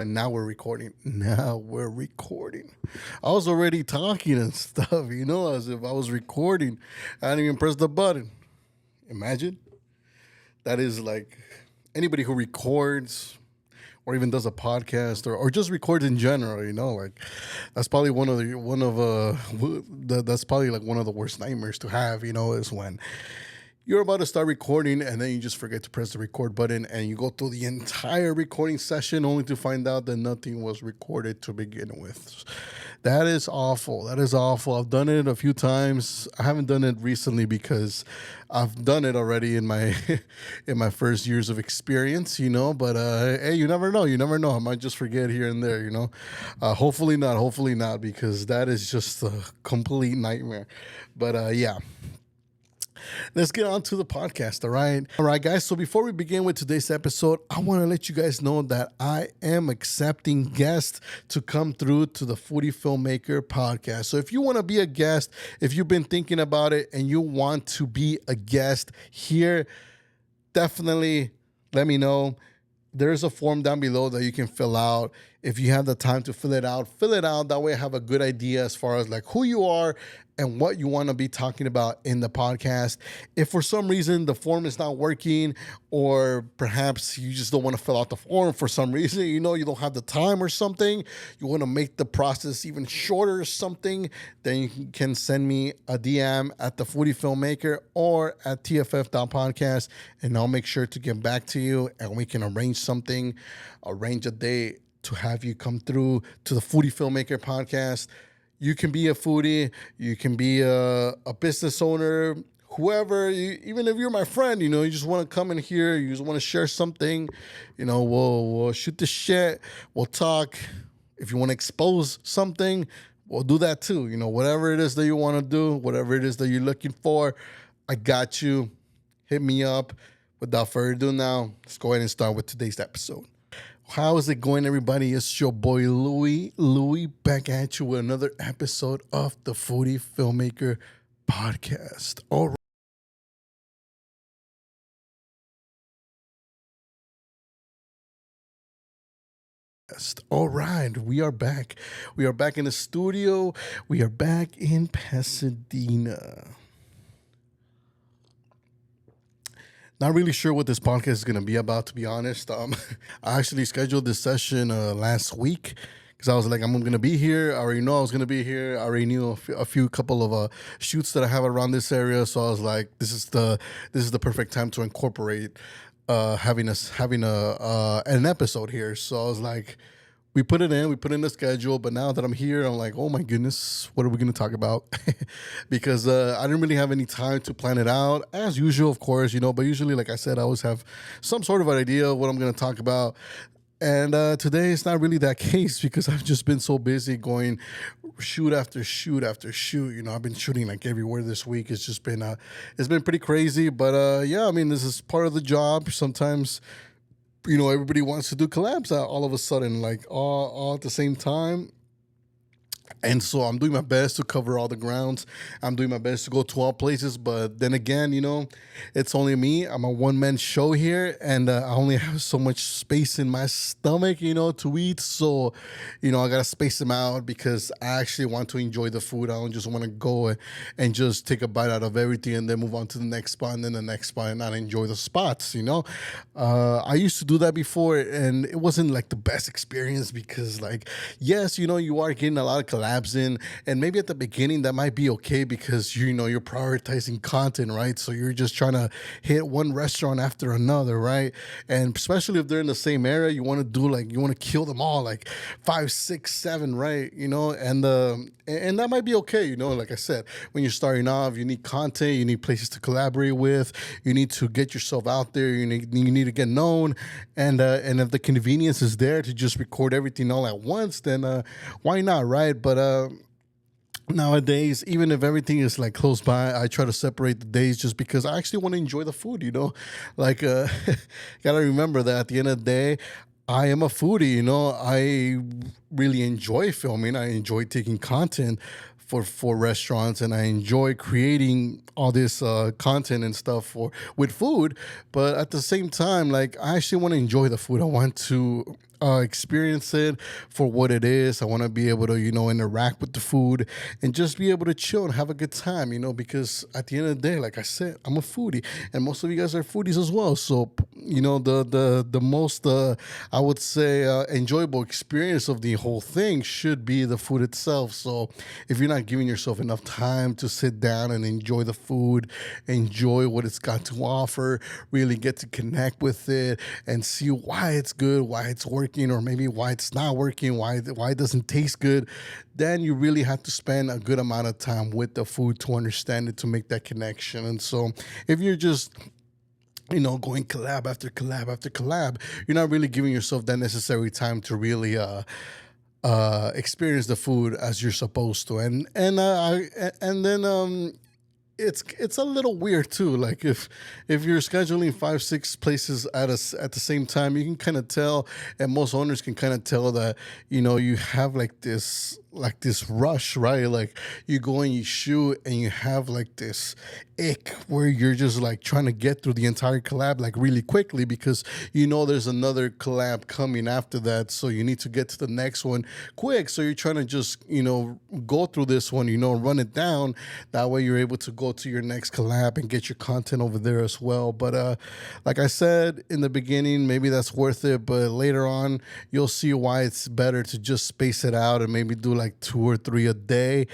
And now we're recording. Now we're recording. I was already talking and stuff, as if I was recording. I didn't even press the button. Imagine. That is like anybody who records or even does a podcast or just records in general, like that's probably that's probably like one of the worst nightmares to have, is when you're about to start recording and then you just forget to press the record button and you go through the entire recording session only to find out that nothing was recorded to begin with. That is awful. That is awful. I've done it a few times. I haven't done it recently because I've done it already in my in my first years of experience, but hey, you never know. You never know. I might just forget here and there, hopefully not. Hopefully not, because that is just a complete nightmare. But yeah. Let's get on to the podcast, all right? All right, guys. So before we begin with today's episode, I want to let you guys know that I am accepting guests to come through to the Foodie Filmmaker Podcast. So if you want to be a guest, if you've been thinking about it and you want to be a guest here, definitely let me know. There's a form down below that you can fill out. If you have the time to fill it out, fill it out. That way I have a good idea as far as like who you are and what you want to be talking about in the podcast. If for some reason the form is not working, or perhaps you just don't want to fill out the form for some reason, you don't have the time or something, you want to make the process even shorter or something, then you can send me a DM at the Foodie Filmmaker or at tff.podcast, and I'll make sure to get back to you and we can arrange a day to have you come through to the Foodie Filmmaker Podcast. You can be a foodie, you can be a business owner, whoever, even if you're my friend, you just want to come in here, you just want to share something, we'll shoot the shit, we'll talk. If you want to expose something, we'll do that too. Whatever it is that you want to do, whatever it is that you're looking for, I got you. Hit me up. Without further ado now, let's go ahead and start with today's episode. How is it going, everybody? It's your boy Louie. Louie back at you with another episode of the Foodie Filmmaker Podcast. All right, we are back. We are back in the studio. We are back in Pasadena. Not really sure what this podcast is going to be about, to be honest. I actually scheduled this session last week because I was like, I'm going to be here. I already know I was going to be here. I already knew a few couple of shoots that I have around this area. So I was like, this is the perfect time to incorporate having an episode here. So I was like, we put it in the schedule, but now that I'm here, I'm like, oh my goodness, what are we going to talk about? Because I didn't really have any time to plan it out, as usual, of course, but usually, like I said, I always have some sort of an idea of what I'm going to talk about. And today it's not really that case because I've just been so busy going shoot after shoot after shoot. I've been shooting like everywhere this week. It's just been it's been pretty crazy, but yeah, I mean, this is part of the job. Sometimes everybody wants to do collabs all of a sudden, like all at the same time. And so I'm doing my best to cover all the grounds. I'm doing my best to go to all places. But then again, it's only me. I'm a one-man show here. And I only have so much space in my stomach, to eat. So, I got to space them out because I actually want to enjoy the food. I don't just want to go and just take a bite out of everything and then move on to the next spot and then the next spot and not enjoy the spots, I used to do that before and it wasn't like the best experience because yes, you are getting a lot of collabs in, and maybe at the beginning that might be okay because you're prioritizing content, right? So you're just trying to hit one restaurant after another, right? And especially if they're in the same area, you want to kill them all, like 5, 6, 7, right? And that might be okay, like I said, when you're starting off, you need content, you need places to collaborate with, you need to get yourself out there, you need to get known, and if the convenience is there to just record everything all at once, then why not, right? But nowadays, even if everything is like close by, I try to separate the days just because I actually want to enjoy the food, gotta remember that at the end of the day, I am a foodie, I really enjoy filming. I enjoy taking content for restaurants, and I enjoy creating all this content and stuff with food. But at the same time, I actually want to enjoy the food. I want to experience it for what it is. I want to be able to, interact with the food and just be able to chill and have a good time, because at the end of the day, like I said, I'm a foodie and most of you guys are foodies as well. So, the most, I would say, enjoyable experience of the whole thing should be the food itself. So if you're not giving yourself enough time to sit down and enjoy the food, enjoy what it's got to offer, really get to connect with it and see why it's good, why it's working, or maybe why it's not working, why it doesn't taste good, then you really have to spend a good amount of time with the food to understand it, to make that connection. And so if you're just going collab after collab after collab, you're not really giving yourself that necessary time to really experience the food as you're supposed to. And then it's a little weird too. Like if you're scheduling 5-6 places at the same time, you can kind of tell, and most owners can kind of tell that you have this rush, right? Like you go and you shoot and you have like this ick where you're just like trying to get through the entire collab like really quickly, because there's another collab coming after that, so you need to get to the next one quick. So you're trying to just go through this one, run it down, that way you're able to go to your next collab and get your content over there as well. But like I said in the beginning, maybe that's worth it, but later on you'll see why it's better to just space it out and maybe do like 2 or 3 a day,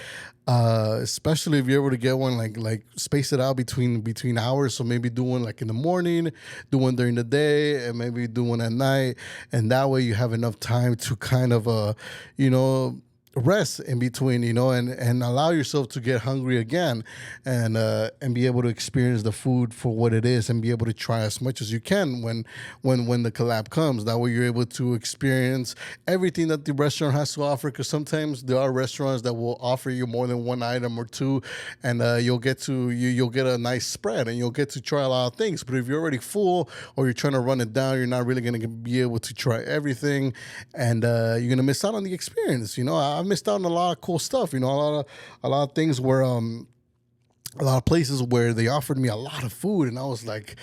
especially if you're able to get one like space it out between hours. So maybe do one like in the morning, do one during the day, and maybe do one at night, and that way you have enough time to kind of rest in between, and allow yourself to get hungry again, and be able to experience the food for what it is, and be able to try as much as you can when the collab comes. That way you're able to experience everything that the restaurant has to offer, because sometimes there are restaurants that will offer you more than one item or two, and you'll get a nice spread and you'll get to try a lot of things. But if you're already full or you're trying to run it down, you're not really going to be able to try everything, and you're going to miss out on the experience. I missed out on a lot of cool stuff. A lot of things where a lot of places where they offered me a lot of food, and I was like,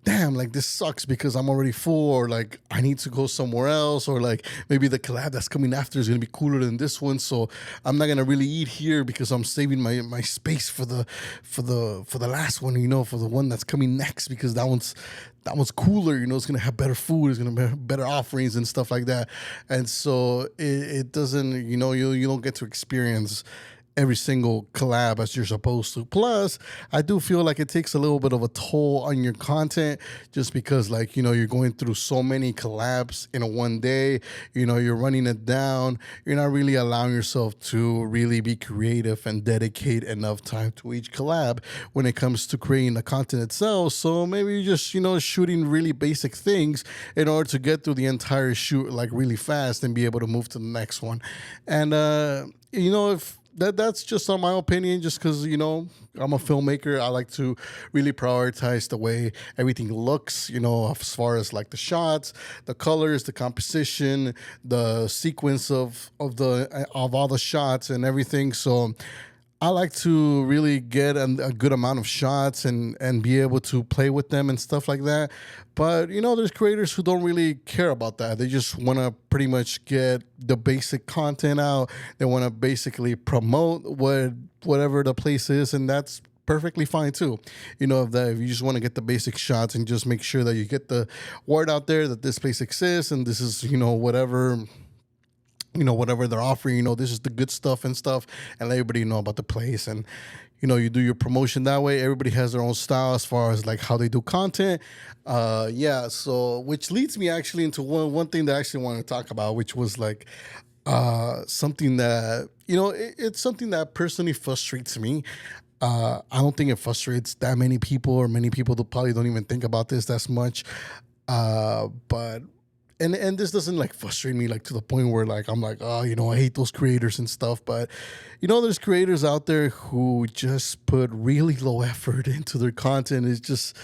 damn, like this sucks because I'm already full, or like I need to go somewhere else, or like maybe the collab that's coming after is gonna be cooler than this one, so I'm not gonna really eat here because I'm saving my space for the last one, for the one that's coming next, because that one's cooler, it's gonna have better food, it's gonna have better offerings and stuff like that. And so it doesn't, you don't get to experience every single collab as you're supposed to. Plus, I do feel like it takes a little bit of a toll on your content, just because you're going through so many collabs in a one day, you're running it down. You're not really allowing yourself to really be creative and dedicate enough time to each collab when it comes to creating the content itself. So maybe you're just, shooting really basic things in order to get through the entire shoot like really fast and be able to move to the next one. And, if that's just on my opinion, just because, I'm a filmmaker. I like to really prioritize the way everything looks, as far as like the shots, the colors, the composition, the sequence of all the shots and everything. So I like to really get a good amount of shots and be able to play with them and stuff like that. But, there's creators who don't really care about that. They just want to pretty much get the basic content out. They want to basically promote whatever the place is, and that's perfectly fine too. If you just want to get the basic shots and just make sure that you get the word out there that this place exists and this is, whatever they're offering, this is the good stuff and stuff, and let everybody know about the place. And, you do your promotion that way. Everybody has their own style as far as like how they do content. So which leads me actually into one thing that I actually want to talk about, which was like something that, it's something that personally frustrates me. I don't think it frustrates that many people, or many people that probably don't even think about this that much. But And this doesn't like frustrate me like to the point where like I'm like, oh, I hate those creators and stuff. But there's creators out there who just put really low effort into their content. It just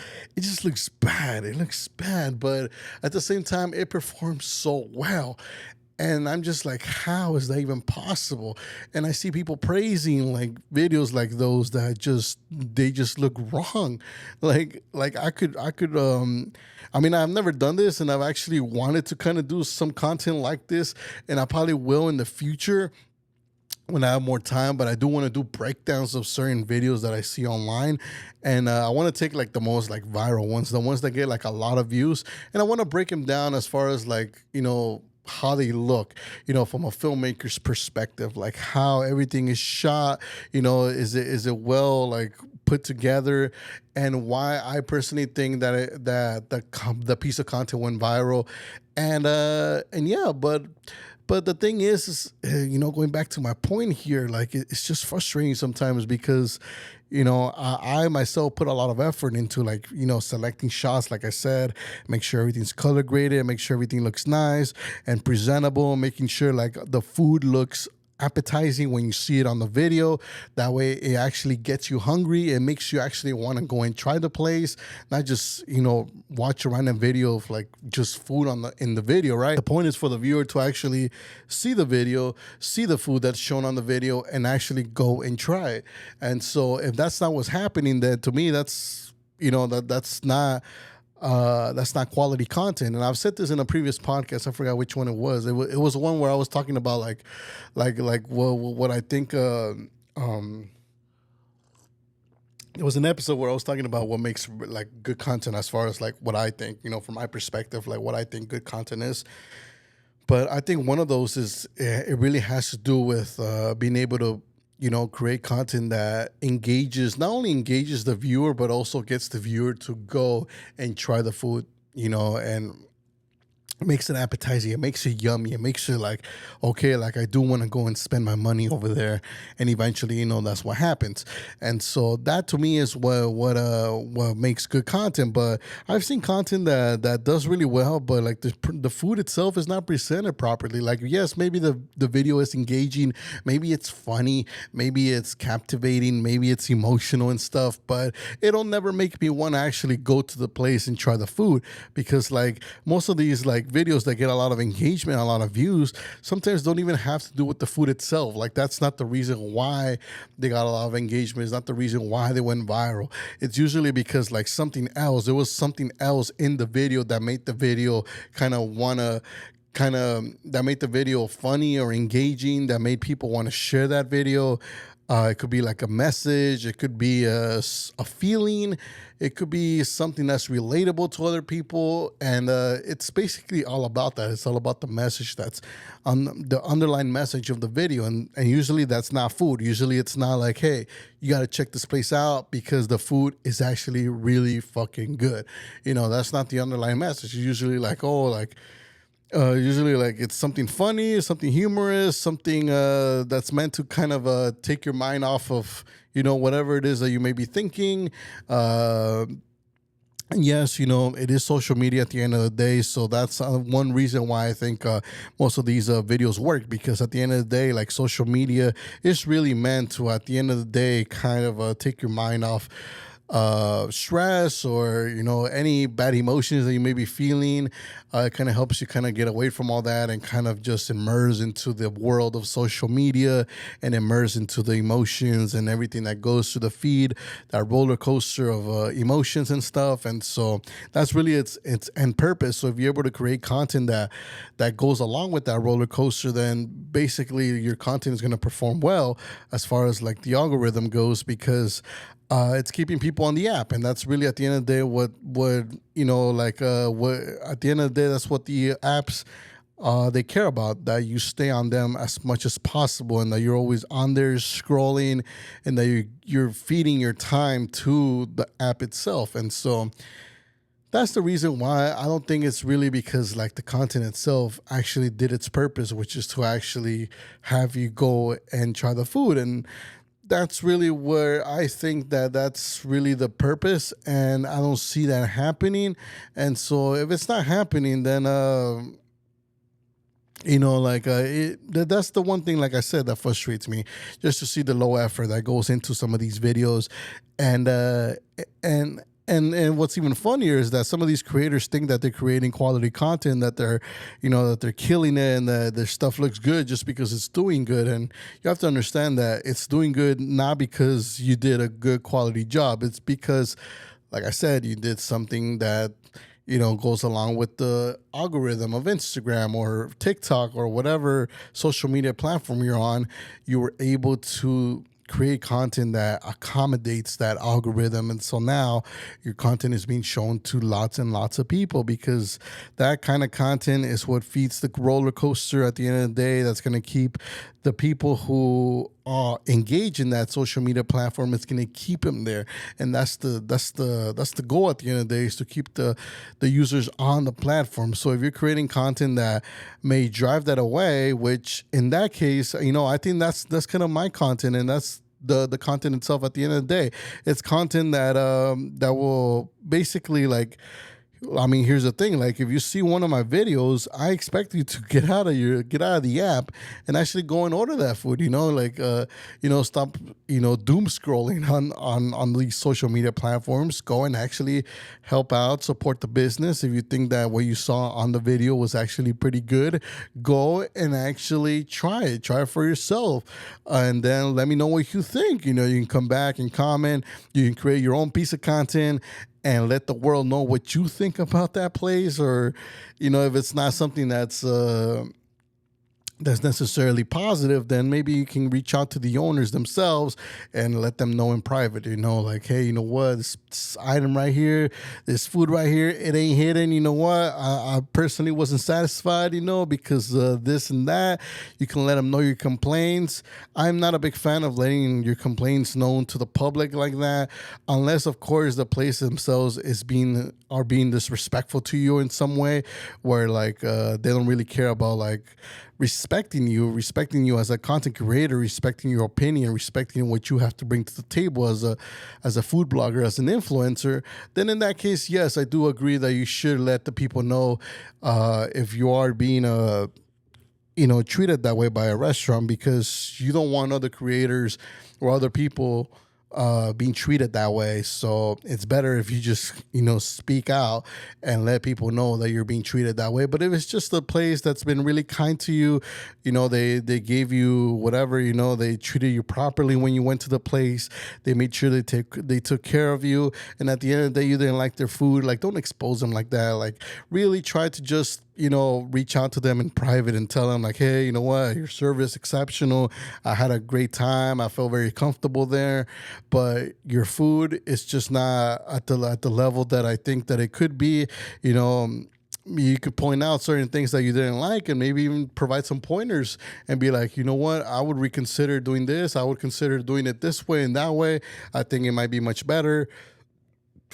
looks bad. It looks bad, but at the same time, it performs so well. And I'm just like, how is that even possible? And I see people praising like videos like those that just they just look wrong. Like I mean, I've never done this, and I've actually wanted to kind of do some content like this, and I probably will in the future when I have more time, but I do want to do breakdowns of certain videos that I see online, and I want to take like the most like viral ones, the ones that get like a lot of views, and I want to break them down as far as like how they look, from a filmmaker's perspective, like how everything is shot, is it well like put together, and why I personally think that the piece of content went viral, and yeah, but the thing is going back to my point here, like it's just frustrating sometimes because, I myself put a lot of effort into like, selecting shots, like I said, make sure everything's color graded, make sure everything looks nice and presentable, making sure like the food looks appetizing when you see it on the video. That way it actually gets you hungry. It makes you actually want to go and try the place, not just watch a random video of like just food in the video, right? The point is for the viewer to actually see the video, see the food that's shown on the video, and actually go and try it. And so if that's not what's happening, then to me that's that's not quality content. And I've said this in a previous podcast. I forgot which one it was. It was one where I was talking about what I think. It was an episode where I was talking about what makes like good content, as far as like what I think, from my perspective, like what I think good content is. But I think one of those is it really has to do with being able to create content that not only engages the viewer, but also gets the viewer to go and try the food, and it makes it appetizing. It makes it yummy. It makes it like, okay, like I do want to go and spend my money over there. And eventually, that's what happens. And so that to me is what makes good content. But I've seen content that does really well, but like the food itself is not presented properly. Like, yes, maybe the video is engaging, maybe it's funny, maybe it's captivating, maybe it's emotional and stuff, but it'll never make me want to actually go to the place and try the food, because like most of these like videos that get a lot of engagement, a lot of views, sometimes don't even have to do with the food itself. Like that's not the reason why they got a lot of engagement. It's not the reason why they went viral. It's usually because like there was something else in the video that made the video that made the video funny or engaging, that made people want to share that video. It could be like a message. It could be a feeling. It could be something that's relatable to other people. And it's basically all about that. It's all about the message that's on the underlying message of the video. And usually that's not food. Usually it's not like, hey, you got to check this place out because the food is actually really fucking good. That's not the underlying message. It's usually like, usually like it's something funny, something humorous, something that's meant to kind of take your mind off of whatever it is that you may be thinking. And yes, it is social media at the end of the day, so that's one reason why I think most of these videos work, because at the end of the day, like social media is really meant to, at the end of the day, kind of take your mind off stress or any bad emotions that you may be feeling. It kind of helps you kind of get away from all that and kind of just immerse into the world of social media and immerse into the emotions and everything that goes through the feed, that roller coaster of emotions and stuff. And so that's really its end purpose. So if you're able to create content that goes along with that roller coaster, then basically your content is going to perform well as far as like the algorithm goes, because it's keeping people on the app, and that's really at the end of the day what at the end of the day, that's what the apps they care about, that you stay on them as much as possible, and that you're always on there scrolling, and that you're feeding your time to the app itself. And so that's the reason why I don't think it's really because like the content itself actually did its purpose, which is to actually have you go and try the food. And that's really where I think that's really the purpose, and I don't see that happening. And so if it's not happening, then that's the one thing, like I said, that frustrates me, just to see the low effort that goes into some of these videos, and And what's even funnier is that some of these creators think that they're creating quality content, that they're, that they're killing it, and that their stuff looks good just because it's doing good. And you have to understand that it's doing good not because you did a good quality job. It's because, like I said, you did something that goes along with the algorithm of Instagram or TikTok or whatever social media platform you're on. You were able to create content that accommodates that algorithm, and so now your content is being shown to lots and lots of people, because that kind of content is what feeds the roller coaster at the end of the day. That's going to keep the people who engage in that social media platform, it's going to keep them there, and that's the goal at the end of the day, is to keep the users on the platform. So if you're creating content that may drive that away, which in that case, I think that's kind of my content, and that's the content itself. At the end of the day, it's content that that will basically, like, here's the thing. Like, if you see one of my videos, I expect you to get out of the app and actually go and order that food. Stop doom scrolling on these social media platforms. Go and actually help out, support the business. If you think that what you saw on the video was actually pretty good, go and actually try it for yourself, and then let me know what you think. You can come back and comment. You can create your own piece of content and let the world know what you think about that place. Or, if it's not something that's necessarily positive, then maybe you can reach out to the owners themselves and let them know in private, like, hey, what, this item right here, this food right here, it ain't hidden. I personally wasn't satisfied, because this and that. You can let them know your complaints. I'm not a big fan of letting your complaints known to the public like that, unless, of course, the place themselves are being disrespectful to you in some way, where, like, they don't really care about, like, respecting you as a content creator, respecting your opinion, respecting what you have to bring to the table as a food blogger, as an influencer. Then in that case, yes, I do agree that you should let the people know if you are being treated that way by a restaurant, because you don't want other creators or other people being treated that way. So it's better if you just, speak out and let people know that you're being treated that way. But if it's just a place that's been really kind to you, they gave you whatever, they treated you properly when you went to the place, they made sure they took care of you, and at the end of the day, you didn't like their food, like, don't expose them like that. Like, really try to just reach out to them in private and tell them, like, hey, what, your service exceptional. I had a great time. I felt very comfortable there, but your food is just not at the level that I think that it could be. You could point out certain things that you didn't like, and maybe even provide some pointers and be like, what, I would reconsider doing this. I would consider doing it this way and that way. I think it might be much better.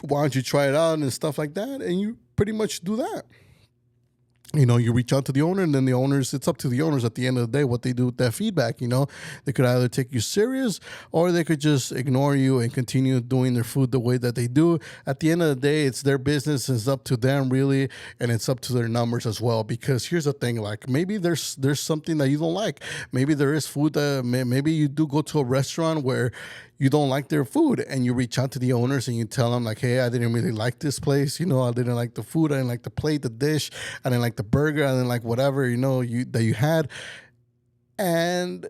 Why don't you try it out and stuff like that? And you pretty much do that. You reach out to the owner, and then it's up to the owners at the end of the day what they do with that feedback. They could either take you serious, or they could just ignore you and continue doing their food the way that they do. At the end of the day, it's their business. It's up to them, really, and it's up to their numbers as well. Because here's the thing, like, maybe there's something that you don't like. Maybe there is food that maybe you do go to a restaurant where you don't like their food, and you reach out to the owners and you tell them, like, hey, I didn't really like this place. I didn't like the food. I didn't like the plate, the dish. I didn't like the burger. I didn't like whatever, that you had. And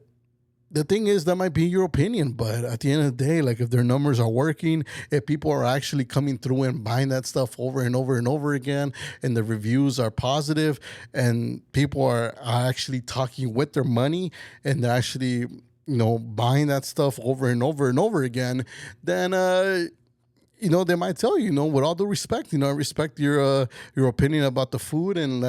the thing is, that might be your opinion, but at the end of the day, like, if their numbers are working, if people are actually coming through and buying that stuff over and over and over again, and the reviews are positive, and people are actually talking with their money, and they're actually buying that stuff over and over and over again, then they might tell you, with all due respect, I respect your opinion about the food, and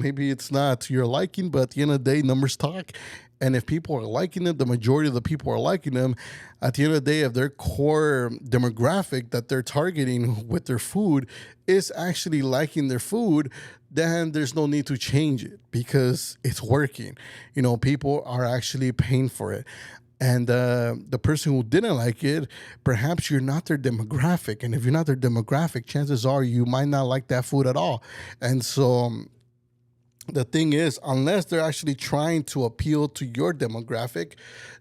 maybe it's not to your liking, but at the end of the day, numbers talk. And if people are liking it, the majority of the people are liking them. At the end of the day, if their core demographic that they're targeting with their food is actually liking their food, then there's no need to change it, because it's working. People are actually paying for it. And the person who didn't like it, perhaps you're not their demographic. And if you're not their demographic, chances are you might not like that food at all. And so The thing is, unless they're actually trying to appeal to your demographic,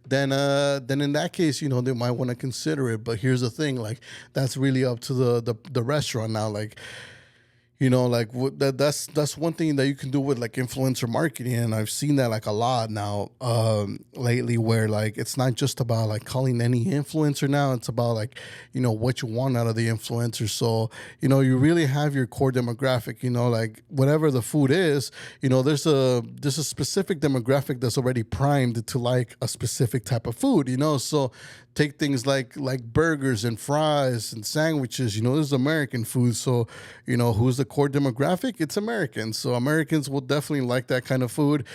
then in that case, they might want to consider it. But here's the thing, like that's really up to the restaurant now. Like, like that's one thing that you can do with like influencer marketing, and I've seen that like a lot now lately, where like it's not just about like calling any influencer now. It's about like what you want out of the influencer. So you really have your core demographic. Like whatever the food is, there's a specific demographic that's already primed to like a specific type of food. So take things like burgers and fries and sandwiches. This is American food. So who's the core demographic? It's Americans. So Americans will definitely like that kind of food.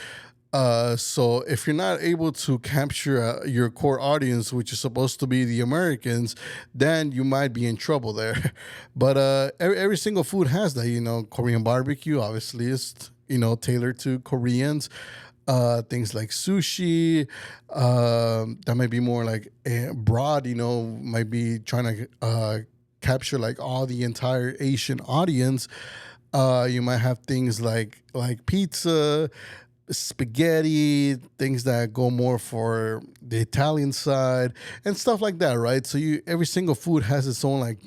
So if you're not able to capture your core audience, which is supposed to be the Americans, then you might be in trouble there. But every single food has that. Korean barbecue obviously is tailored to Koreans. Things like sushi, that might be more like broad, might be trying to capture like all the entire Asian audience. You might have things like pizza, spaghetti, things that go more for the Italian side and stuff like that, right? So every single food has its own like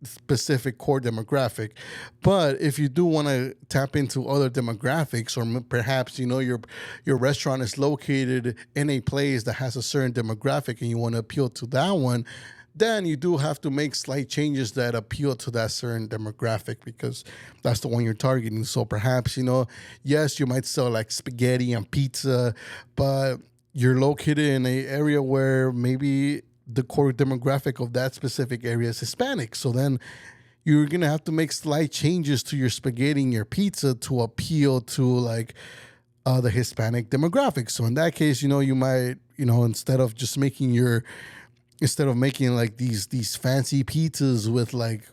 specific core demographic. But if you do want to tap into other demographics, or perhaps your restaurant is located in a place that has a certain demographic and you want to appeal to that one, then you do have to make slight changes that appeal to that certain demographic, because that's the one you're targeting. So perhaps yes, you might sell like spaghetti and pizza, but you're located in an area where maybe the core demographic of that specific area is Hispanic. So then you're going to have to make slight changes to your spaghetti and your pizza to appeal to like the Hispanic demographic. So in that case, you might, instead of making like these fancy pizzas with like,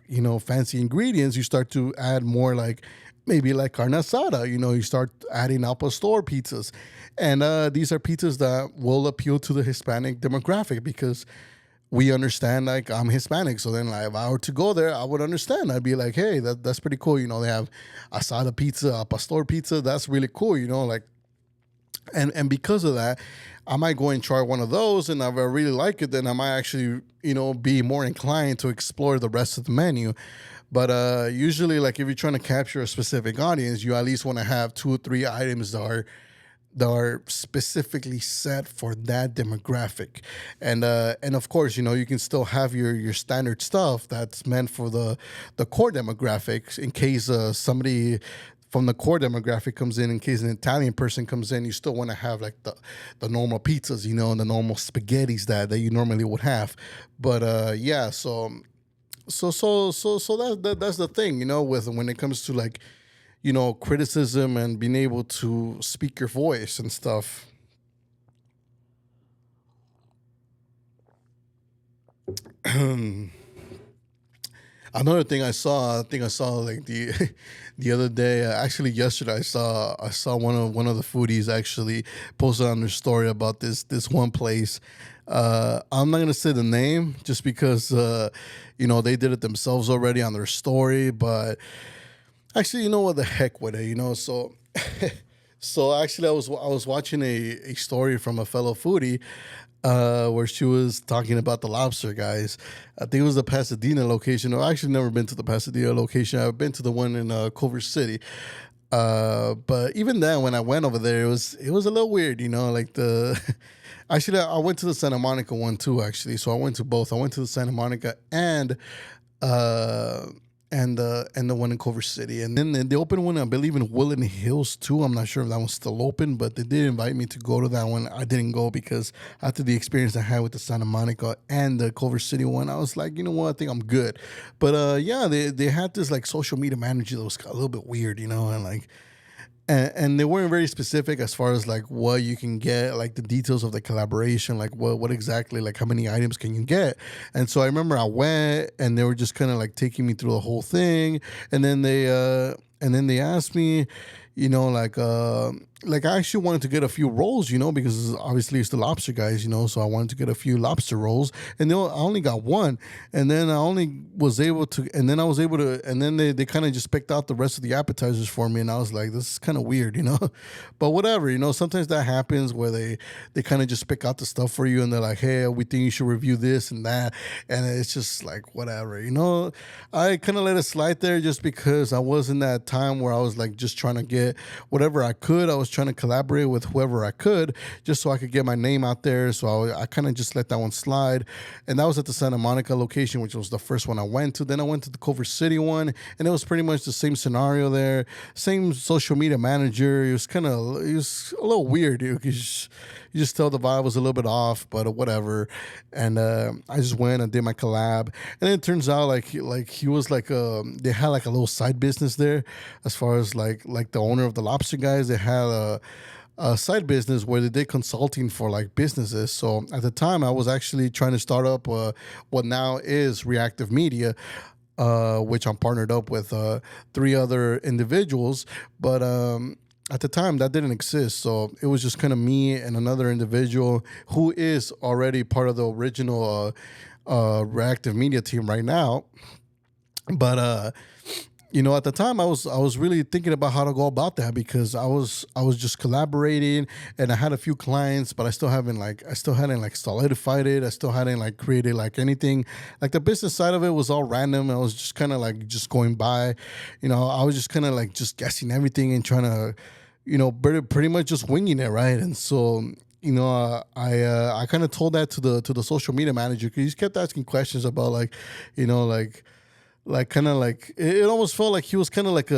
fancy ingredients, you start to add more like maybe like carne asada, you start adding al pastor pizzas. And these are pizzas that will appeal to the Hispanic demographic, because we understand, like, I'm Hispanic. So then like, if I were to go there, I would understand. I'd be like, hey, that's pretty cool. They have asada pizza, al pastor pizza. That's really cool, like, and because of that, I might go and try one of those. And if I really like it, then I might actually, be more inclined to explore the rest of the menu. But usually, like, if you're trying to capture a specific audience, you at least want to have 2 or 3 items that are specifically set for that demographic. And of course, you can still have your standard stuff that's meant for the core demographics, in case somebody from the core demographic comes in case an Italian person comes in. You still want to have like the normal pizzas, and the normal spaghettis that you normally would have. But yeah, so that's the thing, with when it comes to like, criticism and being able to speak your voice and stuff. Another thing I think I saw like the other day, actually yesterday, I saw one of the foodies actually posted on their story about this one place. I'm not gonna say the name just because they did it themselves already on their story, but actually, what the heck with it, so so actually, I was watching a story from a fellow foodie, where she was talking about the lobster guys. I think it was the Pasadena location. I've actually never been to the Pasadena location. I've been to the one in Culver City. But even then, when I went over there, it was a little weird, like the. Actually, I went to the Santa Monica one too. Actually, so I went to both. I went to the Santa Monica uh, and the one in Culver City, and then they opened one, I believe, in Woodland Hills too. I'm not sure if that one's still open, but they did invite me to go to that one. I didn't go because after the experience I had with the Santa Monica and the Culver City one, I was like, you know what, I think I'm good. But yeah, they had this like social media manager that was a little bit weird, and like. And they weren't very specific as far as like what you can get, like the details of the collaboration, like what exactly, like how many items can you get. And so I remember I went and they were just kind of like taking me through the whole thing. And then they asked me, like like I actually wanted to get a few rolls, because obviously it's the lobster guys, so I wanted to get a few lobster rolls, and I only got one, and then I was able to, and then they kind of just picked out the rest of the appetizers for me, and I was like, this is kind of weird, but whatever, sometimes that happens where they kind of just pick out the stuff for you, and they're like, hey, we think you should review this and that, and it's just like whatever, I kind of let it slide there just because I was in that time where I was like just trying to get whatever I could. I was trying to collaborate with whoever I could just so I could get my name out there. So I kind of just let that one slide. And that was at the Santa Monica location, which was the first one I went to. Then I went to the Culver City one, and it was pretty much the same scenario there. Same social media manager. It was a little weird, dude, because you just tell the vibe was a little bit off, but whatever. And I just went and did my collab. And it turns out like he was like they had like a little side business there, as far as like the owner of the lobster guys. They had a side business where they did consulting for like businesses. So at the time, I was actually trying to start up what now is Reactive Media, which I'm partnered up with 3 other individuals. But at the time, that didn't exist. So it was just kind of me and another individual who is already part of the original Reactive Media team right now. But at the time I was really thinking about how to go about that, because I was just collaborating, and I had a few clients, but I still hadn't solidified it. I still hadn't like created like anything. Like the business side of it was all random. I was just kind of like just going by, I was just kind of like just guessing everything and trying to, pretty much just winging it, right? And so I kind of told that to the social media manager, because he kept asking questions about like kind of like it almost felt like he was kind of like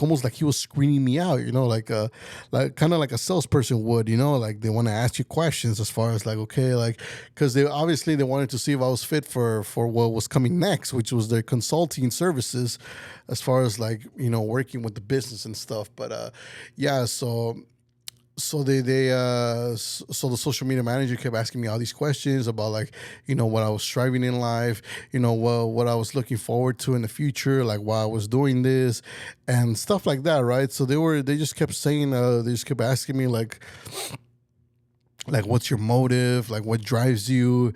almost like he was screening me out, like kind of like a salesperson would, like they want to ask you questions as far as like, okay, like, because they wanted to see if I was fit for what was coming next, which was their consulting services, as far as like working with the business and stuff. But yeah, so so the social media manager kept asking me all these questions about like what I was striving in life, what I was looking forward to in the future, like why I was doing this and stuff like that, right? So they just kept saying they just kept asking me like what's your motive, like what drives you,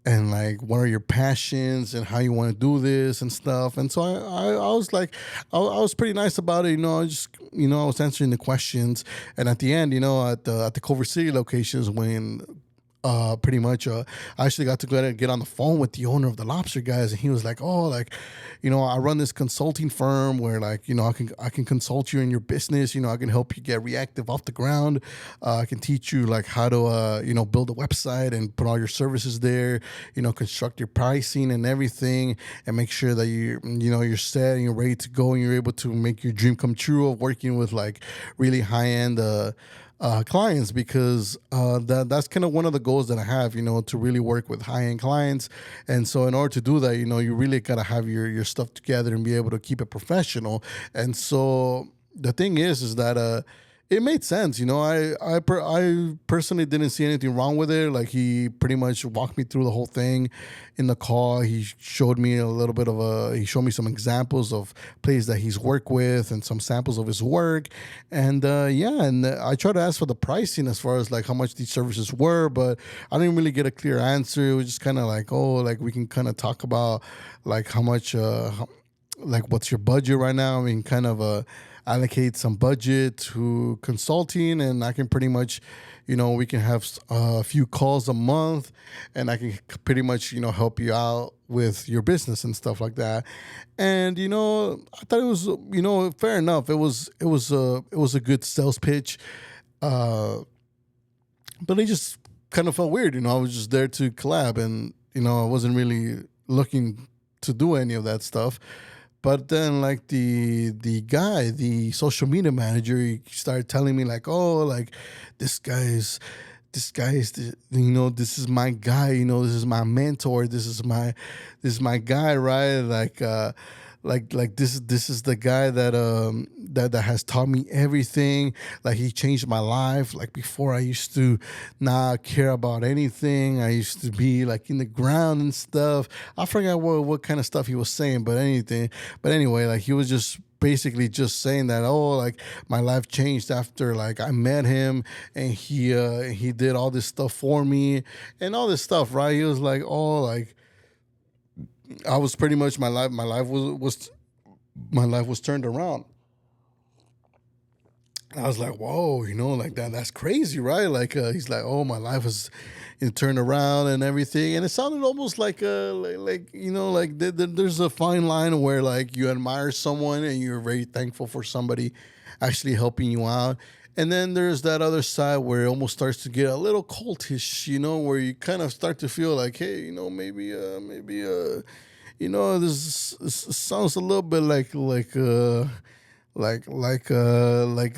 and like what are your passions and how you want to do this and stuff. And so I was like, I was pretty nice about it, I just I was answering the questions. And at the end, at the Culver City locations, when pretty much I actually got to get on the phone with the owner of the lobster guys, and he was like, oh, like I run this consulting firm where like I can consult you in your business, I can help you get Reactive off the ground, I can teach you like how to build a website and put all your services there, construct your pricing and everything, and make sure that you're set and you're ready to go, and you're able to make your dream come true of working with like really high-end clients, because that's kind of one of the goals that I have, to really work with high-end clients. And so in order to do that, you really got to have your stuff together and be able to keep it professional. And so the thing is that it made sense. I personally didn't see anything wrong with it. Like he pretty much walked me through the whole thing in the call. He showed me he showed me some examples of places that he's worked with and some samples of his work. And and I tried to ask for the pricing as far as like how much these services were, but I didn't really get a clear answer. It was just kind of like, oh, like we can kind of talk about like how much, like what's your budget right now? I mean, kind of allocate some budget to consulting, and I can pretty much, we can have a few calls a month, and I can pretty much, help you out with your business and stuff like that. And I thought it was, fair enough. It was a good sales pitch, but it just kind of felt weird. I was just there to collab, and I wasn't really looking to do any of that stuff. But then, like the guy, the social media manager, he started telling me like, oh, like this guy's, this is my guy, this is my mentor, this is my guy, right? Like this is the guy that has taught me everything. Like he changed my life. Like before, I used to not care about anything. I used to be like in the ground and stuff. I forgot what kind of stuff he was saying, but anyway, like he was just basically just saying that, oh, like my life changed after like I met him, and he did all this stuff for me and all this stuff, right? He was like, oh, like I was pretty much my life was turned around. I was like, whoa, like that's crazy, right? Like, he's like, oh, my life is turned around and everything. And it sounded almost like, like there's a fine line where like you admire someone and you're very thankful for somebody actually helping you out. And then there's that other side where it almost starts to get a little cultish, where you kind of start to feel like, hey, this sounds a little bit like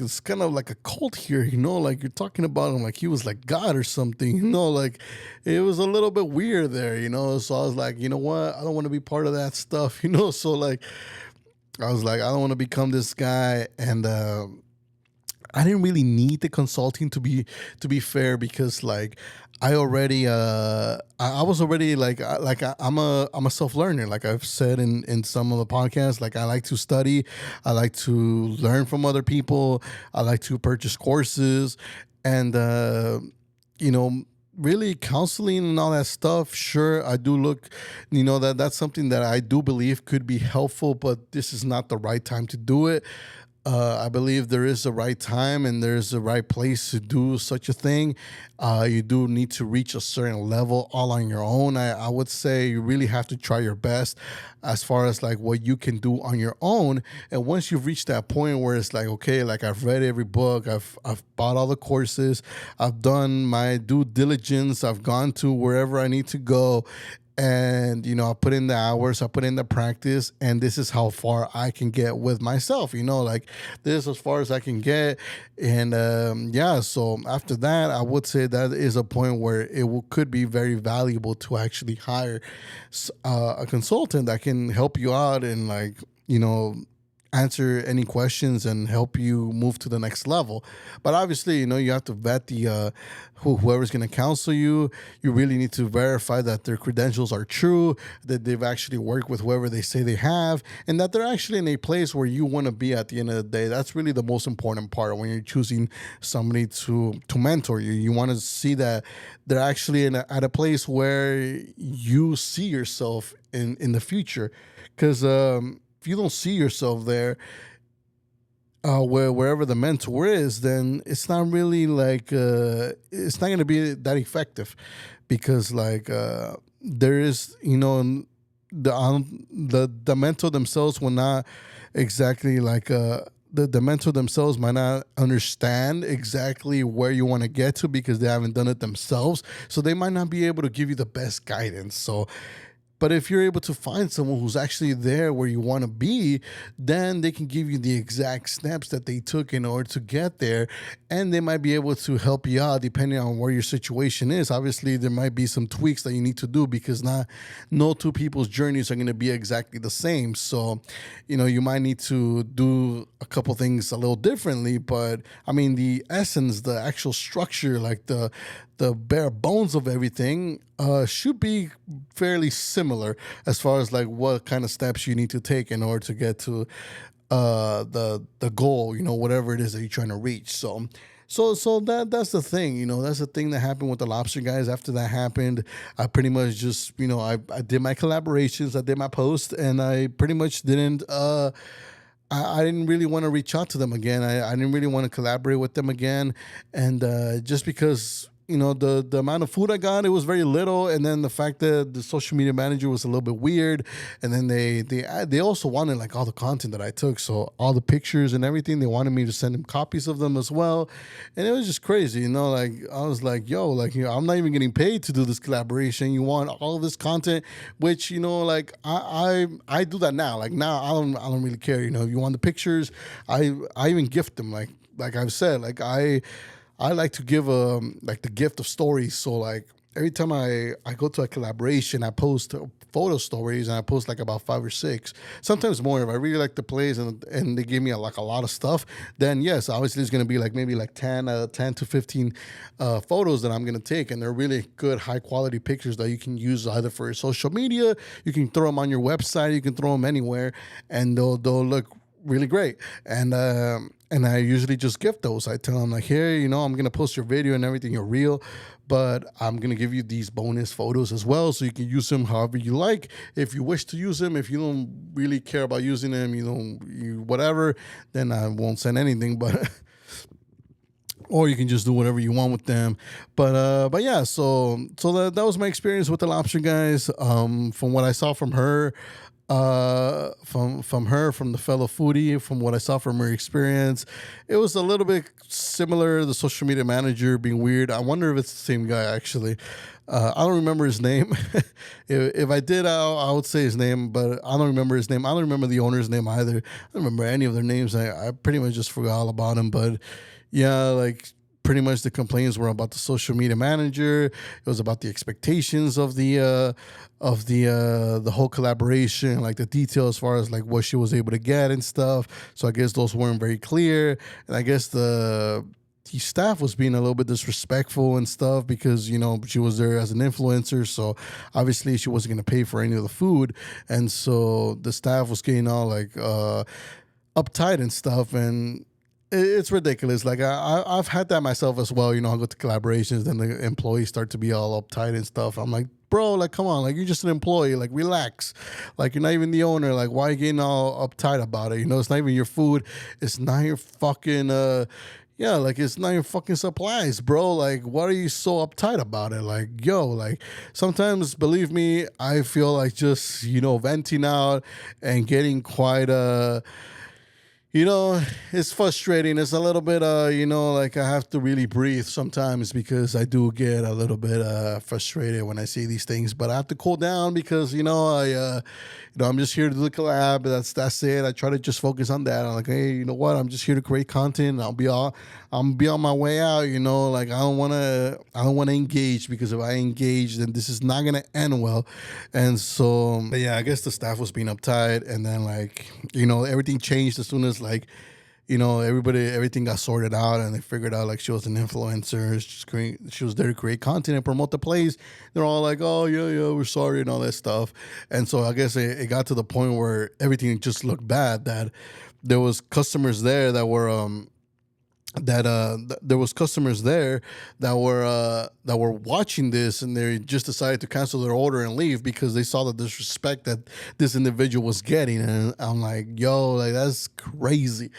it's kind of like a cult here, like you're talking about him like he was like God or something, like it was a little bit weird there, so I was like, you know what, I don't want to be part of that stuff, so like I was like, I don't want to become this guy. And I didn't really need the consulting to be fair, because like I already I was already I'm a self learner, like I've said in some of the podcasts. Like I like to study, I like to learn from other people, I like to purchase courses, and really counseling and all that stuff. Sure, I do look, that's something that I do believe could be helpful, but this is not the right time to do it. I believe there is a right time and there's a right place to do such a thing. You do need to reach a certain level all on your own. I would say you really have to try your best as far as like what you can do on your own. And once you've reached that point where it's like, okay, like I've read every book, I've bought all the courses, I've done my due diligence, I've gone to wherever I need to go, and I put in the hours, I put in the practice, and this is how far I can get with myself, like this is as far as I can get. And so after that, I would say that is a point where could be very valuable to actually hire a consultant that can help you out and like answer any questions and help you move to the next level. But obviously, you have to vet the whoever's going to counsel you. You really need to verify that their credentials are true, that they've actually worked with whoever they say they have, and that they're actually in a place where you want to be at the end of the day. That's really the most important part when you're choosing somebody to mentor you. You want to see that they're actually at a place where you see yourself in the future. Because if you don't see yourself there, wherever the mentor is, then it's not really like it's not going to be that effective, because like there is the mentor themselves will not exactly like the mentor themselves might not understand exactly where you want to get to, because they haven't done it themselves, so they might not be able to give you the best guidance. So but if you're able to find someone who's actually there where you want to be, then they can give you the exact steps that they took in order to get there. And they might be able to help you out depending on where your situation is. Obviously, there might be some tweaks that you need to do, because no two people's journeys are going to be exactly the same. So, you might need to do a couple things a little differently. But I mean, the essence, the actual structure, like the bare bones of everything should be fairly similar as far as like what kind of steps you need to take in order to get to the goal, whatever it is that you're trying to reach. So that's the thing, that's the thing that happened with the lobster guys. After that happened, I pretty much just, I did my collaborations, I did my post, and I pretty much didn't I didn't really want to reach out to them again. I didn't really want to collaborate with them again. And just because, the amount of food I got, it was very little. And then the fact that the social media manager was a little bit weird. And then they also wanted like all the content that I took. So all the pictures and everything, they wanted me to send them copies of them as well. And it was just crazy, like I was like, yo, like, I'm not even getting paid to do this collaboration. You want all of this content, which, like I do that now. Like now I don't really care. If you want the pictures, I even gift them. Like I've said, like I like to give like the gift of stories. So like every time I go to a collaboration, I post photo stories, and I post like about 5 or 6, sometimes more. If I really like the place and they give me a lot of stuff, then yes, obviously it's going to be like maybe like 10 to 15 photos that I'm going to take. And they're really good, high quality pictures that you can use either for your social media. You can throw them on your website. You can throw them anywhere, and they'll look really great. And I usually just gift those. I tell them like, here, I'm gonna post your video and everything, you're real, but I'm gonna give you these bonus photos as well, so you can use them however you like. If you wish to use them, if you don't really care about using them, you whatever, then I won't send anything. But or you can just do whatever you want with them. But yeah, so that was my experience with the lobster guys. From what I saw from her, from the fellow foodie, from what I saw from her experience, it was a little bit similar. The social media manager being weird. I wonder if it's the same guy actually. I don't remember his name. If I did, I would say his name, but I don't remember his name. I don't remember the owner's name either. I don't remember any of their names. I pretty much just forgot all about him. But yeah, like pretty much the complaints were about the social media manager. It was about the expectations of the whole collaboration, like the detail as far as like what she was able to get and stuff. So I guess those weren't very clear, and I guess the staff was being a little bit disrespectful and stuff because she was there as an influencer, so obviously she wasn't going to pay for any of the food, and so the staff was getting all like uptight and stuff, and it's ridiculous. Like I've had that myself as well. I go to collaborations, then the employees start to be all uptight and stuff. I'm like, bro, like come on, like you're just an employee, like relax, like you're not even the owner, like why are you getting all uptight about it? It's not even your food, it's not your fucking yeah, like it's not your fucking supplies, bro. Like, what are you so uptight about it? Like, yo, like sometimes, believe me, I feel like just venting out and getting quite it's frustrating. It's a little bit, like I have to really breathe sometimes because I do get a little bit frustrated when I see these things. But I have to cool down because I'm just here to do the collab. That's it. I try to just focus on that. I'm like, hey, you know what? I'm just here to create content. I'll be on my way out. Like I don't want to engage, because if I engage, then this is not gonna end well. And so, but yeah, I guess the staff was being uptight, and then like everything changed as soon as like everything got sorted out, and they figured out like she was an influencer. She was there to create content and promote the place. They're all like, oh yeah, we're sorry and all that stuff. And so I guess it got to the point where everything just looked bad, that there was customers there that were there was customers there that were watching this, and they just decided to cancel their order and leave because they saw the disrespect that this individual was getting. And I'm like, yo, like that's crazy.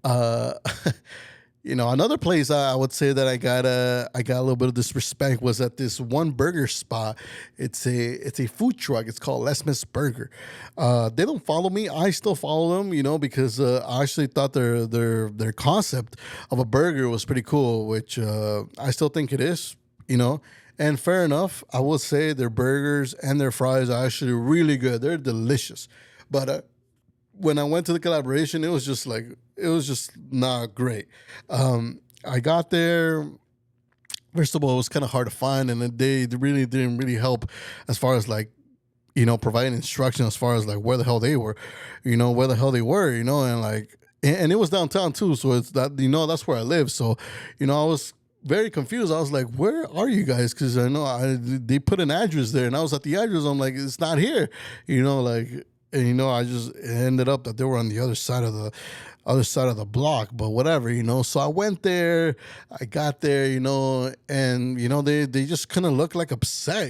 uh Another place I would say that I got a little bit of disrespect was at this one burger spot. It's a food truck. It's called Les Mis Burger. They don't follow me. I still follow them, because I actually thought their concept of a burger was pretty cool, which I still think it is. And fair enough. I will say their burgers and their fries are actually really good. They're delicious. But when I went to the collaboration, it was just not great. I got there. First of all, it was kind of hard to find, and they really didn't really help as far as like providing instruction as far as like where the hell they were, and like and it was downtown too, so it's that that's where I live. So I was very confused. I was like, where are you guys? Because I know they put an address there, and I was at the address. I'm like, it's not here, like. And I just ended up that they were on the other side of the block, but whatever, So I went there, I got there, and they just kind of looked like upset,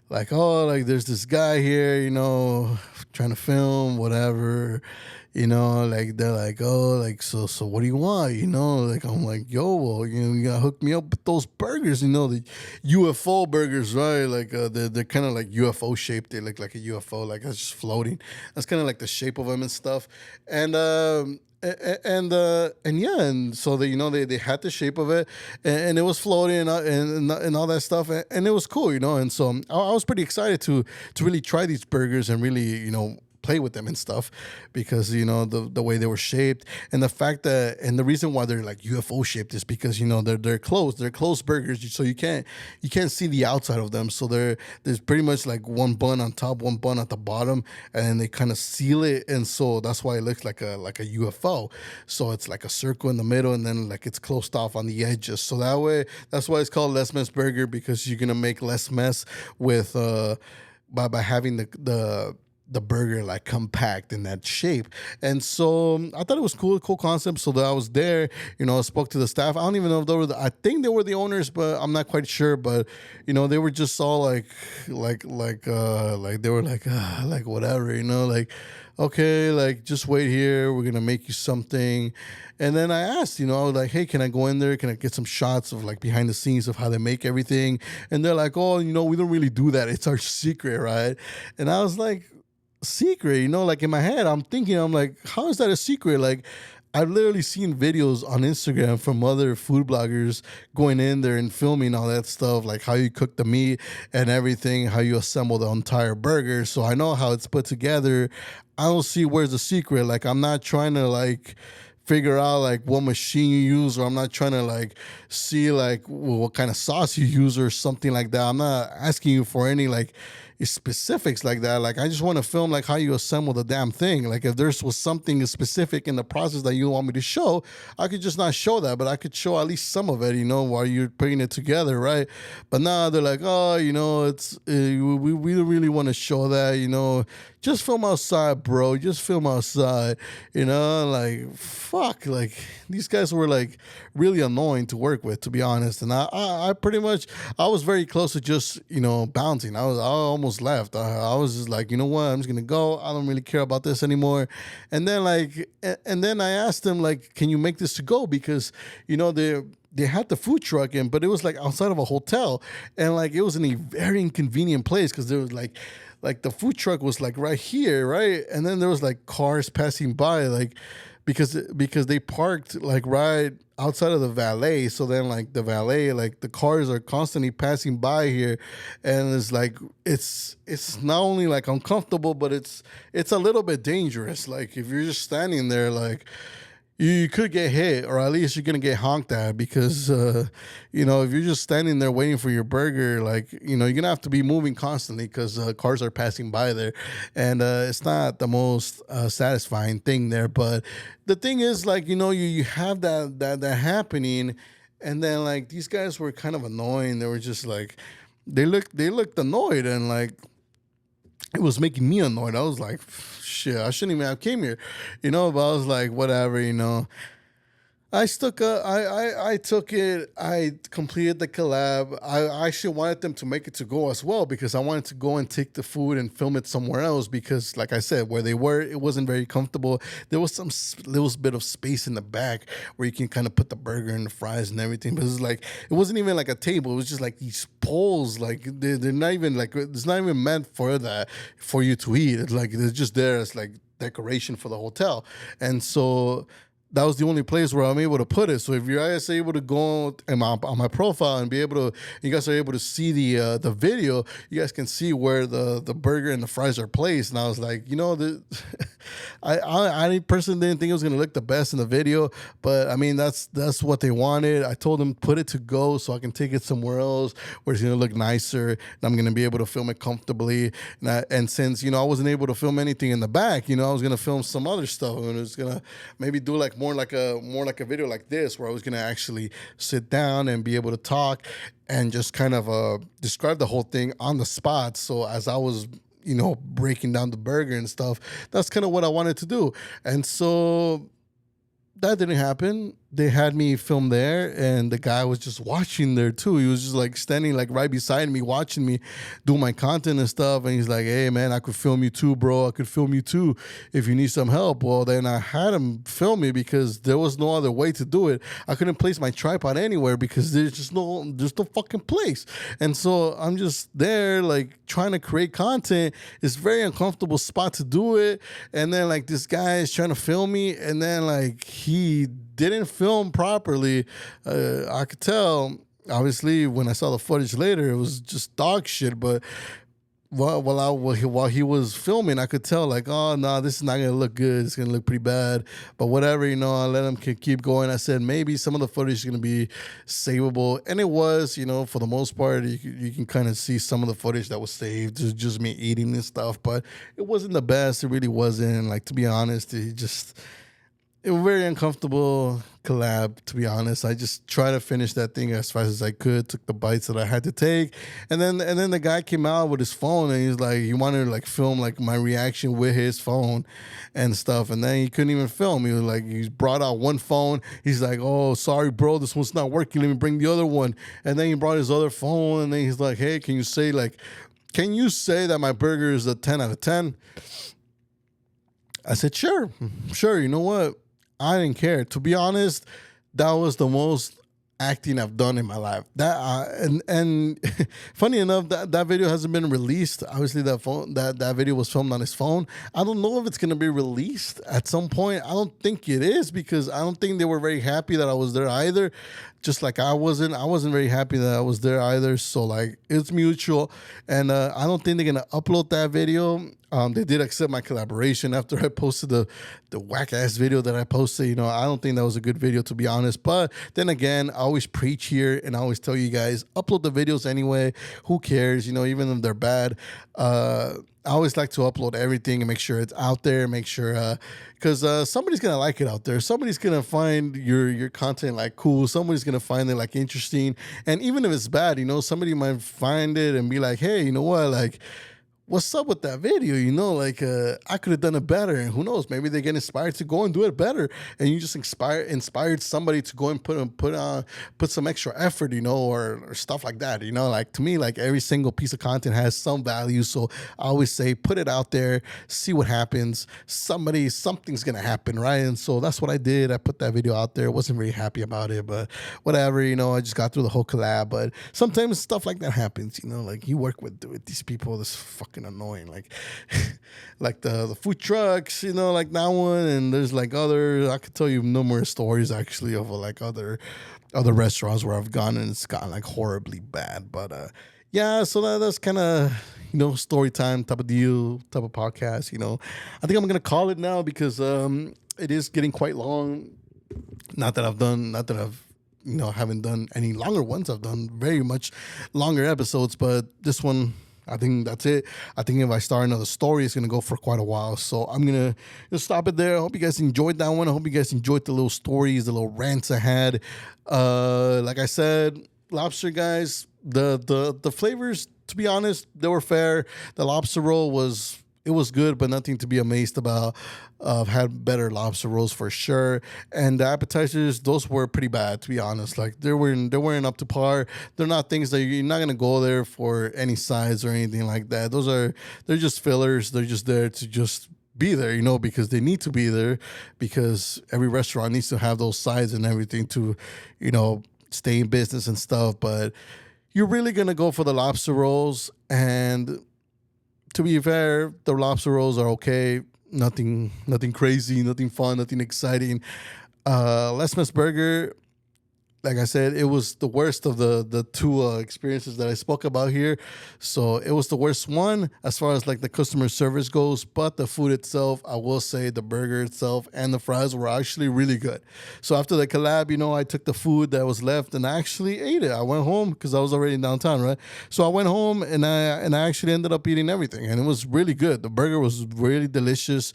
like oh, like there's this guy here, trying to film, whatever. Like they're like, oh, like so what do you want? Like I'm like, yo, well, you gotta hook me up with those burgers, the UFO burgers, right? Like they're kind of like UFO shaped. They look like a UFO, like it's just floating. That's kind of like the shape of them and stuff. And yeah, and so they had the shape of it, and it was floating and all that stuff, and it was cool, and so I was pretty excited to really try these burgers and really play with them and stuff, because the way they were shaped, and the fact that, and the reason why they're like UFO shaped is because they're closed burgers, so you can't see the outside of them. So there's pretty much like one bun on top, one bun at the bottom, and they kind of seal it, and so that's why it looks like a UFO. So it's like a circle in the middle, and then like it's closed off on the edges. So that way, that's why it's called less mess burger, because you're gonna make less mess with by having the burger like compact in that shape. And so I thought it was cool concept. So that I was there, I spoke to the staff. I don't even know if they were I think they were the owners, but I'm not quite sure. But they were just all like they were like whatever, like, okay, like just wait here, we're gonna make you something. And then I asked, I was like, hey, can I go in there? Can I get some shots of like behind the scenes of how they make everything? And they're like, oh, we don't really do that. It's our secret, right? And I was like, secret, like in my head, I'm like, how is that a secret? Like, I've literally seen videos on Instagram from other food bloggers going in there and filming all that stuff, like how you cook the meat and everything, how you assemble the entire burger. So I know how it's put together. I don't see where's the secret. Like, I'm not trying to like figure out like what machine you use, or I'm not trying to like see like what kind of sauce you use or something like that. I'm not asking you for any like specifics like that. Like, I just want to film like how you assemble the damn thing. Like, if there's was something specific in the process that you want me to show, I could just not show that, but I could show at least some of it, while you're putting it together, right? But now they're like, oh, it's we don't really want to show that, just film outside, bro. Just film outside, like, fuck, like these guys were like really annoying to work with, to be honest. And I pretty much, I was very close to just, bouncing. I almost left. I was just like, you know what? I'm just gonna go. I don't really care about this anymore. And then I asked them like, can you make this to go? Because they had the food truck in, but it was like outside of a hotel, and like it was in a very inconvenient place because there was like the food truck was like right here, right? And then there was like cars passing by, like because they parked like right outside of the valet. So then like the valet, like the cars are constantly passing by here, and it's like it's not only like uncomfortable, but it's a little bit dangerous. Like, if you're just standing there, like, you could get hit, or at least you're gonna get honked at, because if you're just standing there waiting for your burger, like, you're gonna have to be moving constantly because cars are passing by there, and it's not the most satisfying thing there. But the thing is, like, you have that happening, and then like these guys were kind of annoying. They were just like, they looked annoyed, and like it was making me annoyed. I was like, shit, I shouldn't even have came here, but I was like, whatever, I took it. I completed the collab. I actually wanted them to make it to go as well, because I wanted to go and take the food and film it somewhere else, because like I said, where they were, it wasn't very comfortable. There was some little bit of space in the back where you can kind of put the burger and the fries and everything. But it wasn't even like a table. It was just like these poles. Like they're not even like, it's not even meant for that, for you to eat. It's like, they're just there as like decoration for the hotel. And so that was the only place where I'm able to put it. So if you're guys able to go on my profile and be able to, you guys are able to see the video, you guys can see where the burger and the fries are placed. And I was like, I personally didn't think it was gonna look the best in the video, but I mean that's what they wanted. I told them put it to go so I can take it somewhere else where it's gonna look nicer and I'm gonna be able to film it comfortably. And since I wasn't able to film anything in the back, I was gonna film some other stuff, and it was gonna maybe do like more like a video like this, where I was gonna actually sit down and be able to talk and just kind of describe the whole thing on the spot. So as I was breaking down the burger and stuff, that's kind of what I wanted to do. And so that didn't happen. They had me film there, and the guy was just watching there too. He was just like standing like right beside me, watching me do my content and stuff. And he's like, hey man, I could film you too, bro. I could film you too if you need some help. Well, then I had him film me because there was no other way to do it. I couldn't place my tripod anywhere because there's no fucking place. And so I'm just there like trying to create content. It's a very uncomfortable spot to do it. And then like this guy is trying to film me, and then like he didn't film properly. I could tell, obviously, when I saw the footage later, it was just dog shit. But while he was filming, I could tell like, oh no, this is not gonna look good. It's gonna look pretty bad. But whatever, I let him keep going. I said maybe some of the footage is gonna be savable, and it was. For the most part, you can kind of see some of the footage that was saved. Just me eating and stuff, but it wasn't the best. It really wasn't. Like, to be honest, it was a very uncomfortable collab, to be honest. I just tried to finish that thing as fast as I could, took the bites that I had to take. And then the guy came out with his phone and he's like, he wanted to like film like my reaction with his phone and stuff. And then he couldn't even film. He was like, he brought out one phone. He's like, oh, sorry, bro, this one's not working. Let me bring the other one. And then he brought his other phone and then he's like, hey, can you say that my burger is a 10 out of 10? I said, sure. You know what? I didn't care. To be honest, that was the most acting I've done in my life. And funny enough, that video hasn't been released. Obviously, that video was filmed on his phone. I don't know if it's gonna be released at some point. I don't think it is because I don't think they were very happy that I was there either. Just like I wasn't very happy that I was there either. So like it's mutual, and I don't think they're gonna upload that video. They did accept my collaboration after I posted the whack ass video that I posted. You know, I don't think that was a good video, to be honest. But then again, I always preach here and I always tell you guys, upload the videos anyway. Who cares? You know, even if they're bad. I always like to upload everything and make sure it's out there. Make sure because somebody's gonna like it out there. Somebody's gonna find your content like cool. Somebody's gonna find it like interesting. And even if it's bad, you know, somebody might find it and be like, hey, you know what, like, what's up with that video? You know, like I could have done it better, and who knows? Maybe they get inspired to go and do it better, and you just inspired somebody to go and put some extra effort, you know, or stuff like that. You know, like to me, like every single piece of content has some value, so I always say put it out there, see what happens. Something's gonna happen, right? And so that's what I did. I put that video out there. Wasn't very happy about it, but whatever. You know, I just got through the whole collab. But sometimes stuff like that happens. You know, like you work with these people. This fucking annoying, like like the food trucks, you know, like that one, and there's like other, I could tell you numerous stories actually of like other restaurants where I've gone and it's gotten like horribly bad. But yeah, so that's kind of, you know, story time type of deal, type of podcast. You know, I think I'm gonna call it now because it is getting quite long. Not that I've you know, haven't done any longer ones. I've done very much longer episodes, but this one, I think that's it. I think if I start another story, it's going to go for quite a while. So I'm going to just stop it there. I hope you guys enjoyed that one. I hope you guys enjoyed the little stories, the little rants I had. Like I said, lobster, guys, the flavors, to be honest, they were fair. The lobster roll was good, but nothing to be amazed about. I've had better lobster rolls for sure, and the appetizers, those were pretty bad, to be honest. Like they weren't up to par. They're not things that you're not gonna go there for any sides or anything like that. They're just fillers. They're just there to just be there, you know, because they need to be there, because every restaurant needs to have those sides and everything to, you know, stay in business and stuff. But you're really gonna go for the lobster rolls, and to be fair, the lobster rolls are okay. Nothing crazy, nothing fun, nothing exciting. Les Mis Burger, like I said, it was the worst of the two experiences that I spoke about here. So it was the worst one as far as like the customer service goes. But the food itself, I will say the burger itself and the fries were actually really good. So after the collab, you know, I took the food that was left and I actually ate it. I went home because I was already in downtown, right? So I went home and I actually ended up eating everything, and it was really good. The burger was really delicious.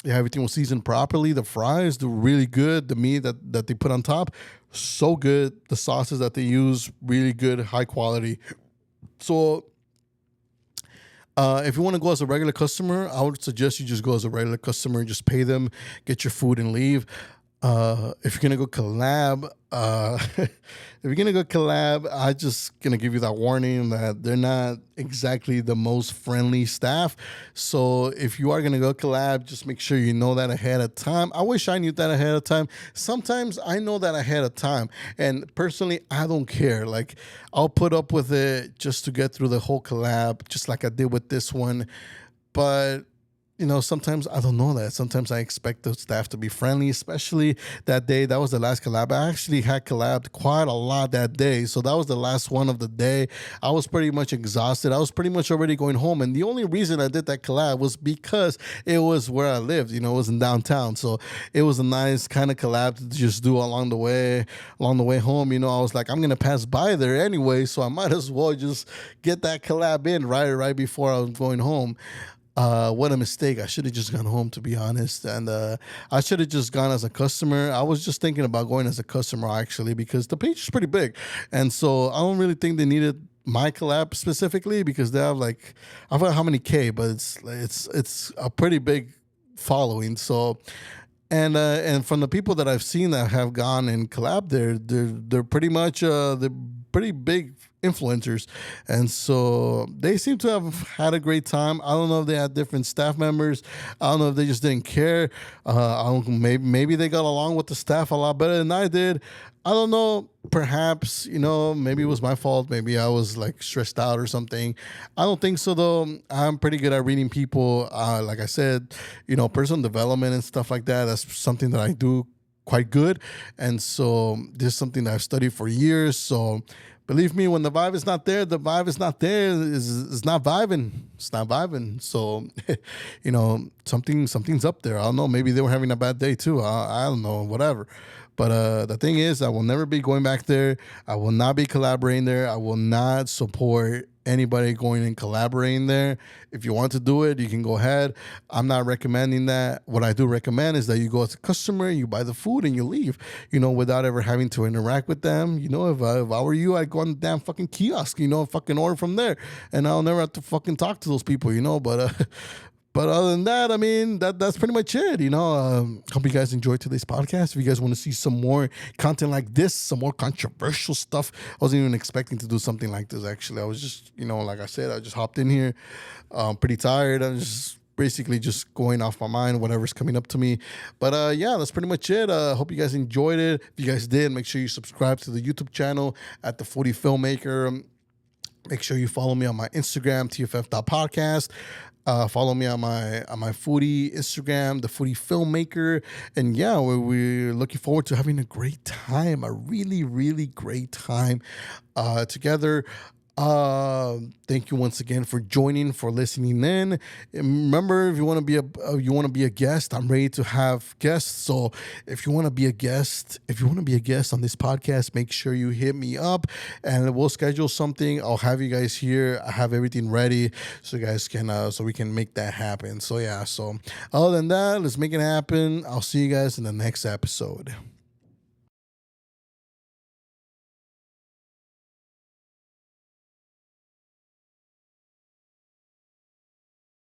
Yeah, everything was seasoned properly. The fries, they're really good. The meat that they put on top, so good. The sauces that they use, really good, high quality. So if you want to go as a regular customer, I would suggest you just go as a regular customer. Just pay them, get your food, and leave. If you're gonna go collab, I'm just gonna give you that warning that they're not exactly the most friendly staff. So if you are gonna go collab, just make sure you know that ahead of time. I wish I knew that ahead of time. Sometimes I know that ahead of time, and personally, I don't care. Like I'll put up with it just to get through the whole collab, just like I did with this one. But you know, sometimes I don't know that. Sometimes I expect the staff to be friendly, especially that day. That was the last collab. I actually had collabed quite a lot that day. So that was the last one of the day. I was pretty much exhausted. I was pretty much already going home. And the only reason I did that collab was because it was where I lived. You know, it was in downtown. So it was a nice kind of collab to just do along the way home. You know, I was like, I'm going to pass by there anyway. So I might as well just get that collab in right before I was going home. What a mistake. I should have just gone home, to be honest. And I should have just gone as a customer. I was just thinking about going as a customer, actually, because the page is pretty big. And so I don't really think they needed my collab specifically because they have like, I forgot how many K, but it's a pretty big following. So and from the people that I've seen that have gone and collab there, they're pretty much they're pretty big influencers, and so they seem to have had a great time. I don't know if they had different staff members. I don't know if they just didn't care. I don't, maybe they got along with the staff a lot better than I did. I don't know. Perhaps, maybe it was my fault. Maybe I was like stressed out or something. I don't think so though. I'm pretty good at reading people. Like I said, personal development and stuff like that. That's something that I do quite good. And so this is something that I've studied for years. So believe me, when the vibe is not there, the vibe is not there. It's not vibing. It's not vibing. So, something's up there. I don't know. Maybe they were having a bad day too. I don't know. Whatever. But the thing is, I will never be going back there. I will not be collaborating there. I will not support anybody going and collaborating there. If you want to do it, you can go ahead. I'm not recommending that. What I do recommend is that you go as a customer, you buy the food, and you leave, without ever having to interact with them. If I were you, I'd go on the damn fucking kiosk, fucking order from there. And I'll never have to fucking talk to those people, But other than that, I mean, that's pretty much it. Hope you guys enjoyed today's podcast. If you guys want to see some more content like this, some more controversial stuff, I wasn't even expecting to do something like this, actually. I was just, like I said, I just hopped in here. Pretty tired. I'm just basically just going off my mind, whatever's coming up to me. But yeah, that's pretty much it. Hope you guys enjoyed it. If you guys did, make sure you subscribe to the YouTube channel at the Foodie Filmmaker. Make sure you follow me on my Instagram, tff.podcast. Follow me on my foodie Instagram, the Foodie Filmmaker, and yeah, we're looking forward to having a great time, a really, really great time together. Thank you once again for joining, for listening in. And remember, if you want to be a guest, I'm ready to have guests. So if you want to be a guest, on this podcast, make sure you hit me up and we'll schedule something. I'll have you guys here. I have everything ready so you guys can so we can make that happen. So yeah, so other than that, let's make it happen. I'll see you guys in the next episode.